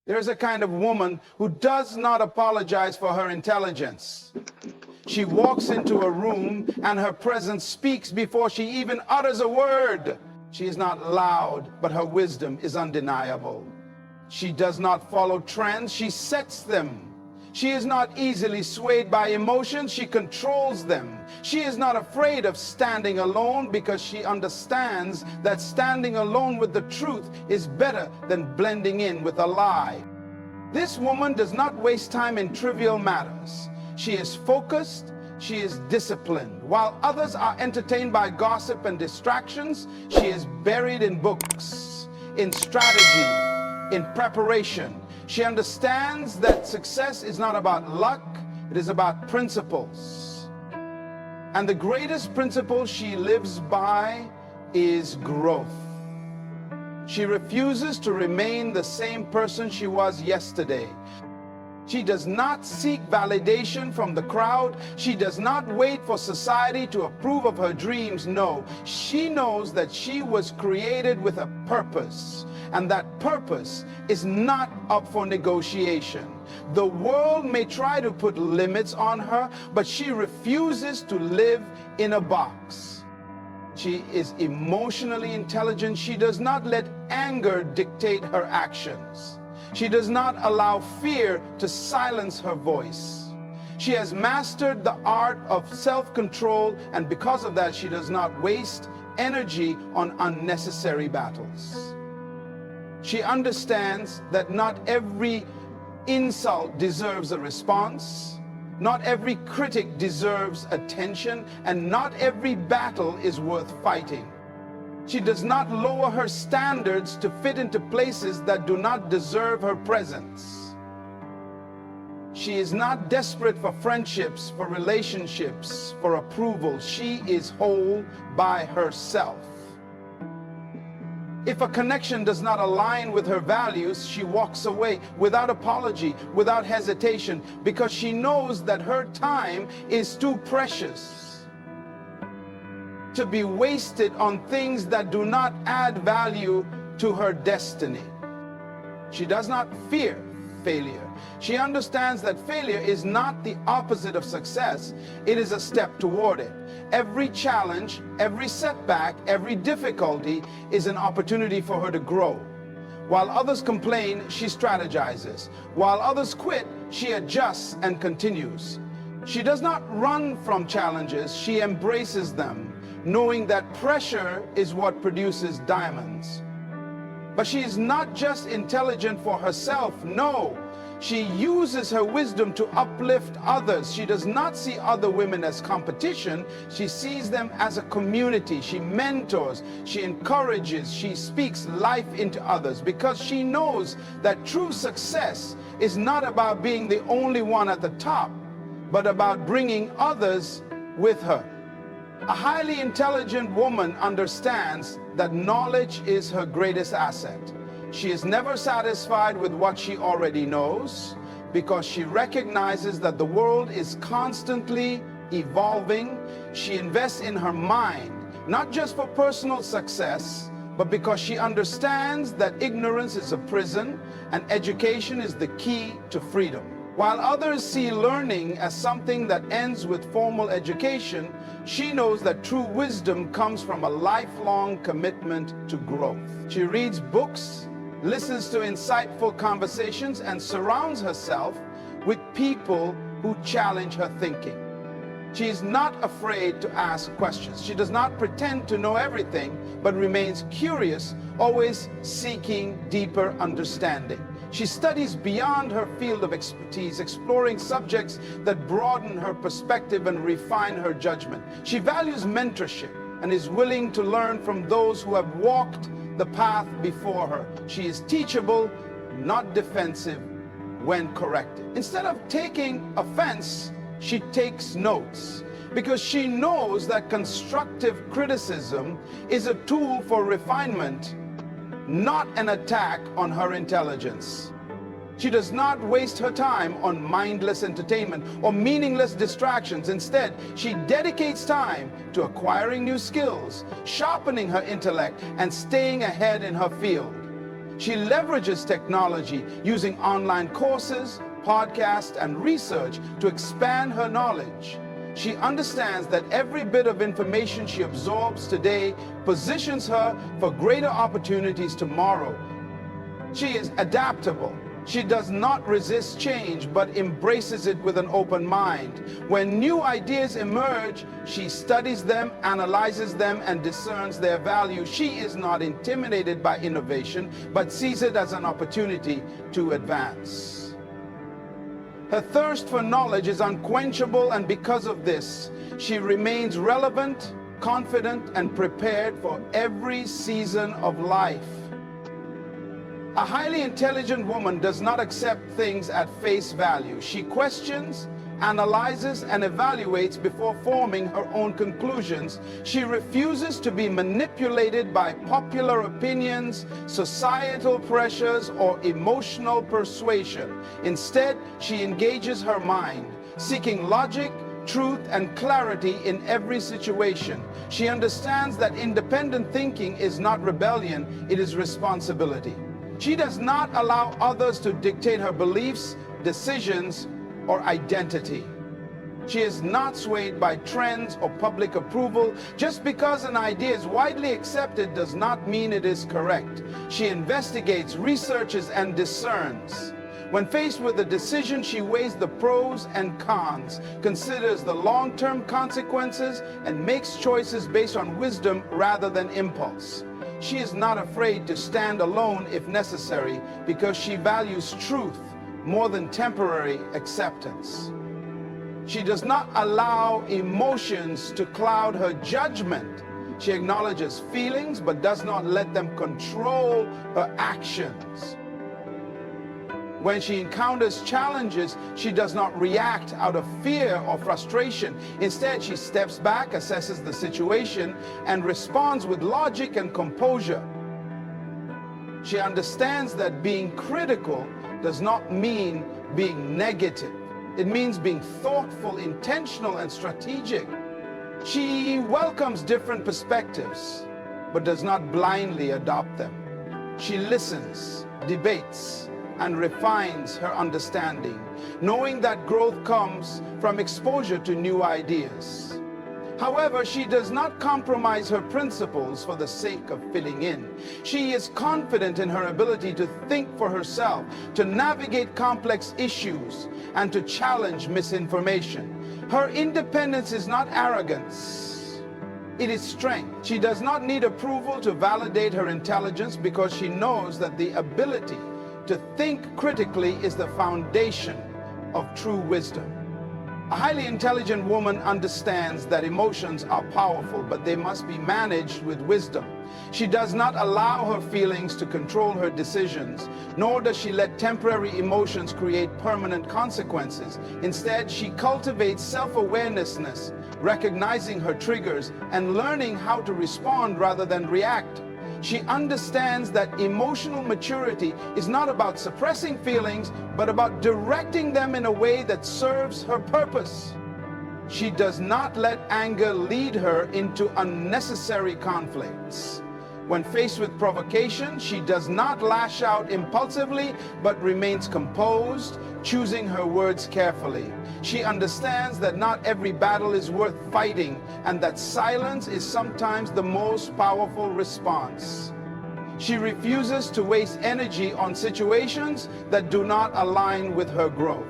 There's a kind of woman who does not apologize for her intelligence. She walks into a room and her presence speaks before she even utters a word. She is not loud, but her wisdom is undeniable. She does not follow trends, she sets them. She is not easily swayed by emotions, she controls them. She is not afraid of standing alone because she understands that standing alone with the truth is better than blending in with a lie. This woman does not waste time in trivial matters. She is focused, she is disciplined. While others are entertained by gossip and distractions, she is buried in books, in strategy, in preparation. She understands that success is not about luck, it is about principles. And the greatest principle she lives by is growth. She refuses to remain the same person she was yesterday. She does not seek validation from the crowd. She does not wait for society to approve of her dreams. No, she knows that she was created with a purpose, and that purpose is not up for negotiation. The world may try to put limits on her, but she refuses to live in a box. She is emotionally intelligent. She does not let anger dictate her actions. She does not allow fear to silence her voice. She has mastered the art of self-control, and because of that, she does not waste energy on unnecessary battles. She understands that not every insult deserves a response, not every critic deserves attention, and not every battle is worth fighting. She does not lower her standards to fit into places that do not deserve her presence. She is not desperate for friendships, for relationships, for approval. She is whole by herself. If a connection does not align with her values, she walks away without apology, without hesitation, because she knows that her time is too precious to be wasted on things that do not add value to her destiny. She does not fear failure. She understands that failure is not the opposite of success. It is a step toward it. Every challenge, every setback, every difficulty is an opportunity for her to grow. While others complain, she strategizes. While others quit, she adjusts and continues. She does not run from challenges, she embraces them, knowing that pressure is what produces diamonds. But she is not just intelligent for herself, no. She uses her wisdom to uplift others. She does not see other women as competition. She sees them as a community. She mentors, she encourages, she speaks life into others, because she knows that true success is not about being the only one at the top, but about bringing others with her. A highly intelligent woman understands that knowledge is her greatest asset. She is never satisfied with what she already knows, because she recognizes that the world is constantly evolving. She invests in her mind, not just for personal success, but because she understands that ignorance is a prison and education is the key to freedom. While others see learning as something that ends with formal education, she knows that true wisdom comes from a lifelong commitment to growth. She reads books, listens to insightful conversations, and surrounds herself with people who challenge her thinking. She is not afraid to ask questions. She does not pretend to know everything, but remains curious, always seeking deeper understanding. She studies beyond her field of expertise, exploring subjects that broaden her perspective and refine her judgment. She values mentorship and is willing to learn from those who have walked the path before her. She is teachable, not defensive when corrected. Instead of taking offense, she takes notes, because she knows that constructive criticism is a tool for refinement, not an attack on her intelligence. She does not waste her time on mindless entertainment or meaningless distractions. Instead, she dedicates time to acquiring new skills, sharpening her intellect, and staying ahead in her field. She leverages technology using online courses, podcasts, and research to expand her knowledge. She understands that every bit of information she absorbs today positions her for greater opportunities tomorrow. She is adaptable. She does not resist change, but embraces it with an open mind. When new ideas emerge, she studies them, analyzes them, and discerns their value. She is not intimidated by innovation, but sees it as an opportunity to advance. Her thirst for knowledge is unquenchable, and because of this, she remains relevant, confident, and prepared for every season of life. A highly intelligent woman does not accept things at face value. She questions, analyzes, and evaluates before forming her own conclusions. She refuses to be manipulated by popular opinions, societal pressures, or emotional persuasion. Instead, she engages her mind, seeking logic, truth, and clarity in every situation. She understands that independent thinking is not rebellion, it is responsibility. She does not allow others to dictate her beliefs, decisions, or identity. She is not swayed by trends or public approval. Just because an idea is widely accepted does not mean it is correct. She investigates, researches, and discerns. When faced with a decision, she weighs the pros and cons, considers the long-term consequences, and makes choices based on wisdom rather than impulse. She is not afraid to stand alone if necessary because she values truth more than temporary acceptance. She does not allow emotions to cloud her judgment. She acknowledges feelings but does not let them control her actions. When she encounters challenges, she does not react out of fear or frustration. Instead, she steps back, assesses the situation, and responds with logic and composure. She understands that being critical does not mean being negative. It means being thoughtful, intentional, and strategic. She welcomes different perspectives, but does not blindly adopt them. She listens, debates, and refines her understanding, knowing that growth comes from exposure to new ideas. However, she does not compromise her principles for the sake of fitting in. She is confident in her ability to think for herself, to navigate complex issues, and to challenge misinformation. Her independence is not arrogance. It is strength. She does not need approval to validate her intelligence because she knows that the ability to think critically is the foundation of true wisdom. A highly intelligent woman understands that emotions are powerful, but they must be managed with wisdom. She does not allow her feelings to control her decisions, nor does she let temporary emotions create permanent consequences. Instead, she cultivates self-awareness, recognizing her triggers and learning how to respond rather than react. She understands that emotional maturity is not about suppressing feelings, but about directing them in a way that serves her purpose. She does not let anger lead her into unnecessary conflicts. When faced with provocation, she does not lash out impulsively, but remains composed, choosing her words carefully. She understands that not every battle is worth fighting, and that silence is sometimes the most powerful response. She refuses to waste energy on situations that do not align with her growth.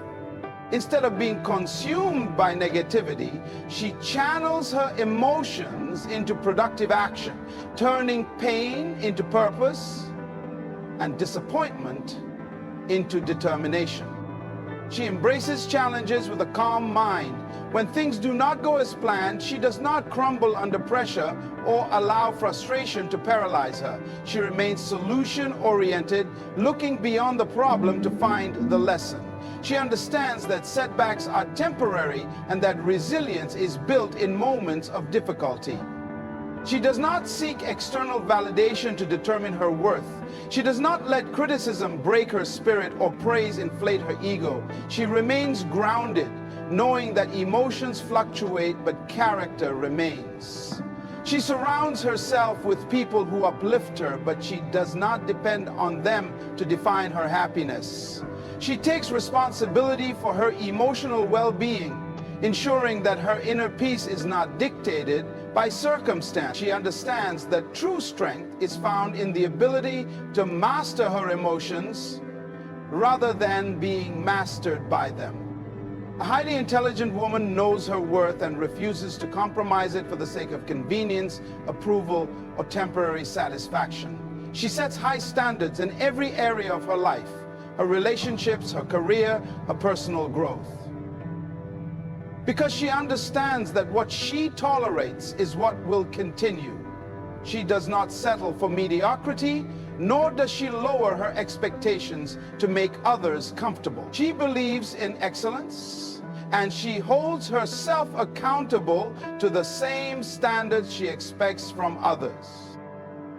Instead of being consumed by negativity, she channels her emotions into productive action, turning pain into purpose and disappointment into determination. She embraces challenges with a calm mind. When things do not go as planned, she does not crumble under pressure or allow frustration to paralyze her. She remains solution-oriented, looking beyond the problem to find the lesson. She understands that setbacks are temporary and that resilience is built in moments of difficulty. She does not seek external validation to determine her worth. She does not let criticism break her spirit or praise inflate her ego. She remains grounded, knowing that emotions fluctuate but character remains. She surrounds herself with people who uplift her, but she does not depend on them to define her happiness. She takes responsibility for her emotional well-being, ensuring that her inner peace is not dictated by circumstance. She understands that true strength is found in the ability to master her emotions rather than being mastered by them. A highly intelligent woman knows her worth and refuses to compromise it for the sake of convenience, approval, or temporary satisfaction. She sets high standards in every area of her life, her relationships, her career, her personal growth. Because she understands that what she tolerates is what will continue. She does not settle for mediocrity, nor does she lower her expectations to make others comfortable. She believes in excellence, and she holds herself accountable to the same standards she expects from others.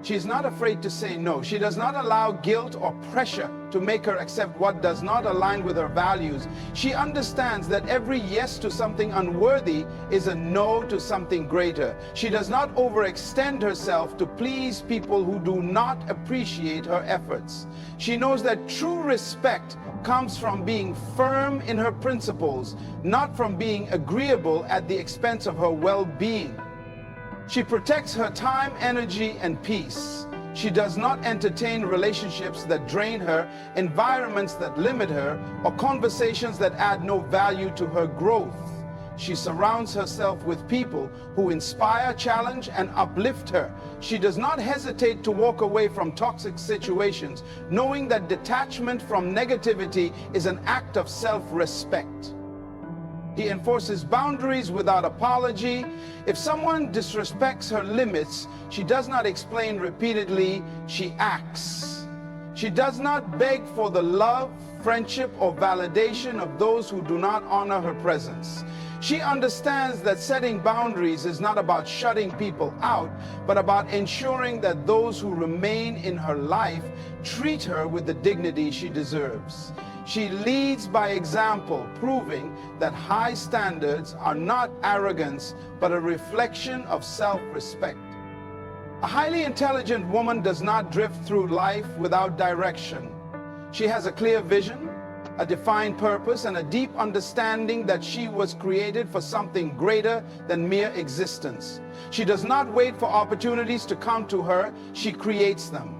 She is not afraid to say no. She does not allow guilt or pressure to make her accept what does not align with her values. She understands that every yes to something unworthy is a no to something greater. She does not overextend herself to please people who do not appreciate her efforts. She knows that true respect comes from being firm in her principles, not from being agreeable at the expense of her well-being. She protects her time, energy, and peace. She does not entertain relationships that drain her, environments that limit her, or conversations that add no value to her growth. She surrounds herself with people who inspire, challenge, and uplift her. She does not hesitate to walk away from toxic situations, knowing that detachment from negativity is an act of self-respect. He enforces boundaries without apology. If someone disrespects her limits, she does not explain repeatedly, she acts. She does not beg for the love, friendship, or validation of those who do not honor her presence. She understands that setting boundaries is not about shutting people out, but about ensuring that those who remain in her life treat her with the dignity she deserves. She leads by example, proving that high standards are not arrogance, but a reflection of self-respect. A highly intelligent woman does not drift through life without direction. She has a clear vision, a defined purpose, and a deep understanding that she was created for something greater than mere existence. She does not wait for opportunities to come to her, she creates them.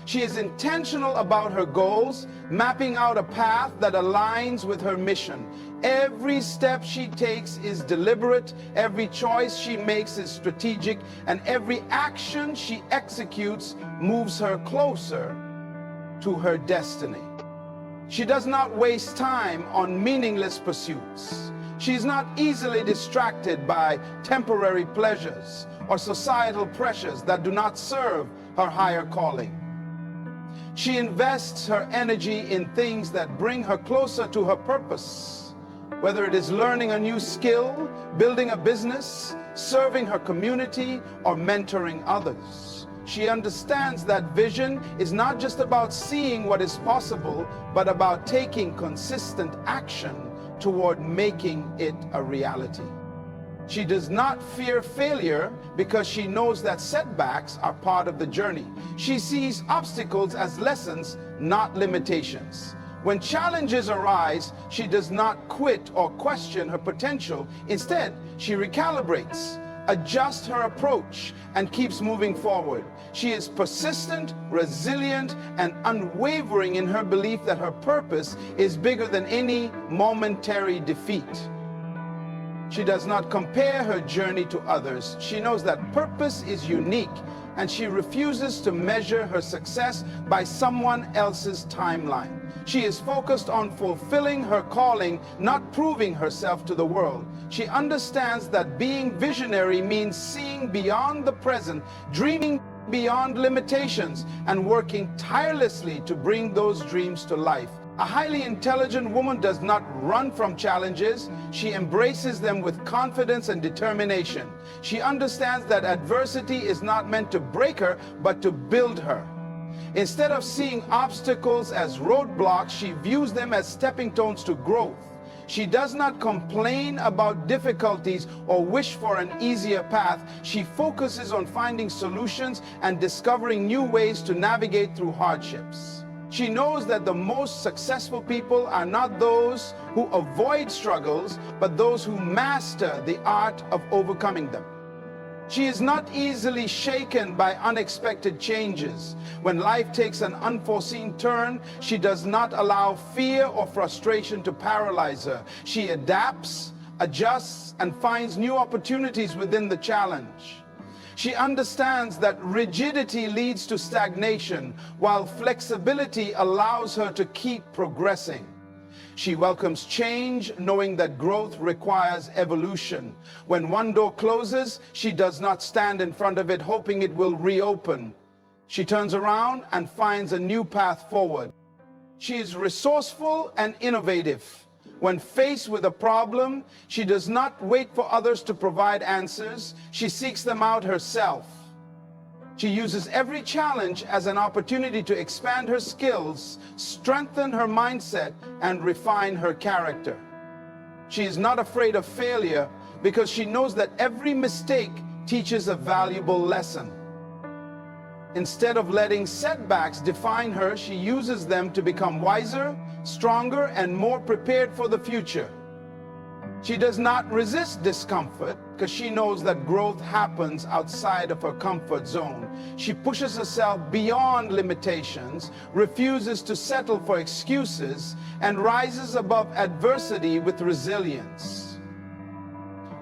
She is intentional about her goals, mapping out a path that aligns with her mission. Every step she takes is deliberate, every choice she makes is strategic, and every action she executes moves her closer to her destiny. She does not waste time on meaningless pursuits. She is not easily distracted by temporary pleasures or societal pressures that do not serve her higher calling. She invests her energy in things that bring her closer to her purpose, whether it is learning a new skill, building a business, serving her community, or mentoring others. She understands that vision is not just about seeing what is possible, but about taking consistent action toward making it a reality. She does not fear failure because she knows that setbacks are part of the journey. She sees obstacles as lessons, not limitations. When challenges arise, she does not quit or question her potential. Instead, she recalibrates, adjusts her approach, and keeps moving forward. She is persistent, resilient, and unwavering in her belief that her purpose is bigger than any momentary defeat. She does not compare her journey to others. She knows that purpose is unique, and she refuses to measure her success by someone else's timeline. She is focused on fulfilling her calling, not proving herself to the world. She understands that being visionary means seeing beyond the present, dreaming beyond limitations, and working tirelessly to bring those dreams to life. A highly intelligent woman does not run from challenges. She embraces them with confidence and determination. She understands that adversity is not meant to break her, but to build her. Instead of seeing obstacles as roadblocks, she views them as stepping stones to growth. She does not complain about difficulties or wish for an easier path. She focuses on finding solutions and discovering new ways to navigate through hardships. She knows that the most successful people are not those who avoid struggles, but those who master the art of overcoming them. She is not easily shaken by unexpected changes. When life takes an unforeseen turn, she does not allow fear or frustration to paralyze her. She adapts, adjusts, and finds new opportunities within the challenge. She understands that rigidity leads to stagnation, while flexibility allows her to keep progressing. She welcomes change, knowing that growth requires evolution. When one door closes, she does not stand in front of it hoping it will reopen. She turns around and finds a new path forward. She is resourceful and innovative. When faced with a problem, she does not wait for others to provide answers. She seeks them out herself. She uses every challenge as an opportunity to expand her skills, strengthen her mindset, and refine her character. She is not afraid of failure because she knows that every mistake teaches a valuable lesson. Instead of letting setbacks define her, she uses them to become wiser, stronger, and more prepared for the future. She does not resist discomfort because she knows that growth happens outside of her comfort zone. She pushes herself beyond limitations, refuses to settle for excuses, and rises above adversity with resilience.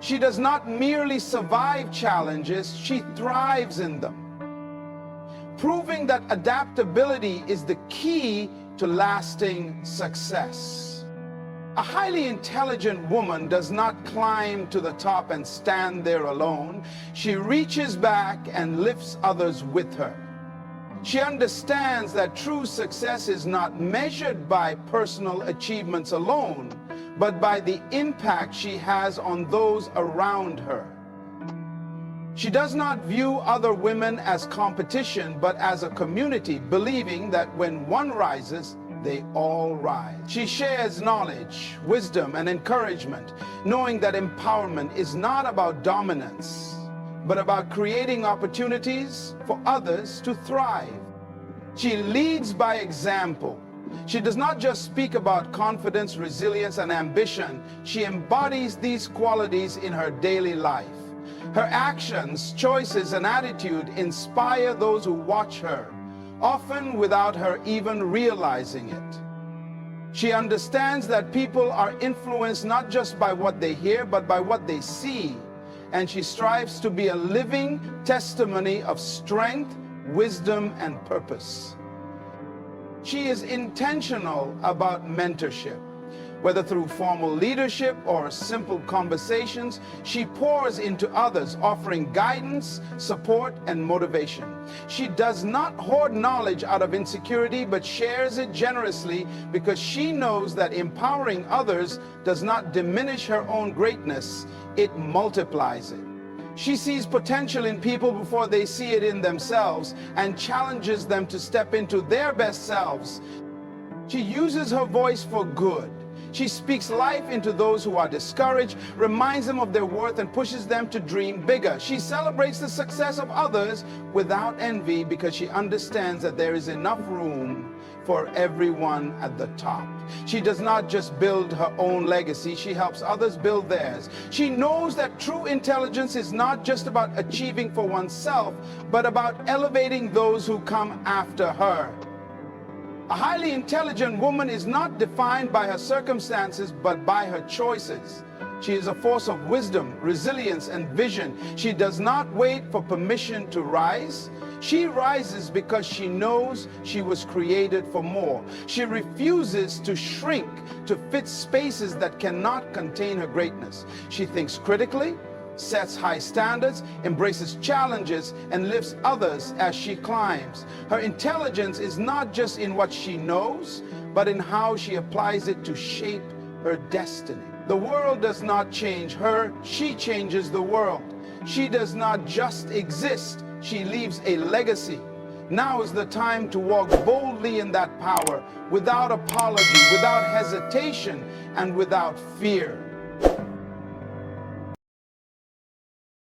She does not merely survive challenges, she thrives in them, proving that adaptability is the key to lasting success. A highly intelligent woman does not climb to the top and stand there alone. She reaches back and lifts others with her. She understands that true success is not measured by personal achievements alone, but by the impact she has on those around her. She does not view other women as competition, but as a community, believing that when one rises, they all rise. She shares knowledge, wisdom, and encouragement, knowing that empowerment is not about dominance, but about creating opportunities for others to thrive. She leads by example. She does not just speak about confidence, resilience, and ambition. She embodies these qualities in her daily life. Her actions, choices, and attitude inspire those who watch her, often without her even realizing it. She understands that people are influenced not just by what they hear, but by what they see, and she strives to be a living testimony of strength, wisdom, and purpose. She is intentional about mentorship. Whether through formal leadership or simple conversations, she pours into others, offering guidance, support, and motivation. She does not hoard knowledge out of insecurity, but shares it generously because she knows that empowering others does not diminish her own greatness, it multiplies it. She sees potential in people before they see it in themselves and challenges them to step into their best selves. She uses her voice for good. She speaks life into those who are discouraged, reminds them of their worth, and pushes them to dream bigger. She celebrates the success of others without envy because she understands that there is enough room for everyone at the top. She does not just build her own legacy, she helps others build theirs. She knows that true intelligence is not just about achieving for oneself, but about elevating those who come after her. A highly intelligent woman is not defined by her circumstances, but by her choices. She is a force of wisdom, resilience, and vision. She does not wait for permission to rise. She rises because she knows she was created for more. She refuses to shrink to fit spaces that cannot contain her greatness. She thinks critically, sets high standards, embraces challenges, and lifts others as she climbs. Her intelligence is not just in what she knows, but in how she applies it to shape her destiny. The world does not change her, she changes the world. She does not just exist, she leaves a legacy. Now is the time to walk boldly in that power, without apology, without hesitation, and without fear.